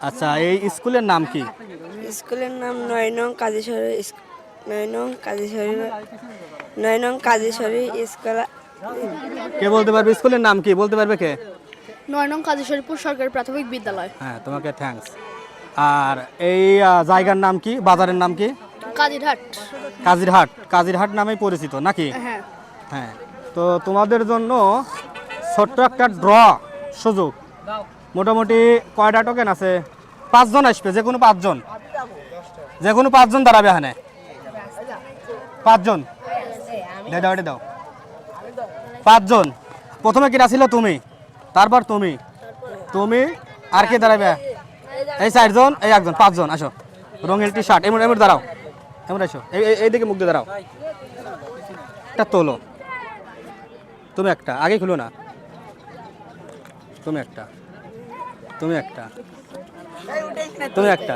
আচ্ছা, এই স্কুলের নাম কি? স্কুলের নাম ৯ নং কাজীশ্বরী ৯ নং কাজীশ্বরী ৯ নং কাজীশ্বরী স্কুল। কে বলতে পারবে স্কুলের নাম কি? বলতে পারবে কে? ৯ নং কাজীশ্বরীপুর সরকারি প্রাথমিক বিদ্যালয়। হ্যাঁ, তোমাকে থ্যাঙ্কস। আর এই জায়গার নাম কি? বাজারের নাম কি? কাজিরহাট। কাজিরহাট। কাজিরহাট নামেই পরিচিত নাকি? হ্যাঁ। হ্যাঁ, তো তোমাদের জন্য ছোট্ট একটা ড্র সুযোগ। মোটামুটি কয়টা টোকেন আছে? 5 জন আসবে, যে কোনো 5 জন, যে কোনো 5 জন দাঁড়াবে এখানে। 5 জন দাও, এটা দাও। 5 জন। প্রথমে কিরা ছিল? তুমি, তারপর তুমি, তুমি আর কে দাঁড়াবে? এই 4 জন, এই 1 জন, 5 জন। আসো, রঙিন টি শার্ট, এমন এমন দাঁড়াও, এমন আসো, এইদিকে মুখ দিয়ে দাঁড়াও। একটা তোলো, তুমি একটা, আগে খুলো না, তুমি একটা, তুমি একটা, তুমি একটা,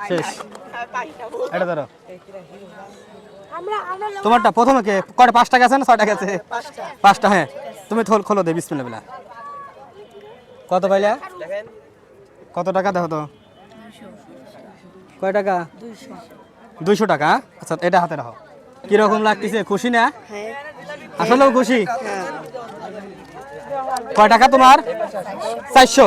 শেষ। এটা ধরো, তোমারটা প্রথমে কে? কয়টা? 5টা গেছে না 6টা গেছে? 5টা। হ্যাঁ, তুমি খোলো দে, বিসমিল্লাহ। কত পাইলে? কত টাকা? দেখো তো, কয় টাকা? 200 টাকা। আচ্ছা, এটা হাতে রাখো। কিরকম লাগতেছে? খুশি না? আসলেও খুশি? কয় টাকা তোমার? 400।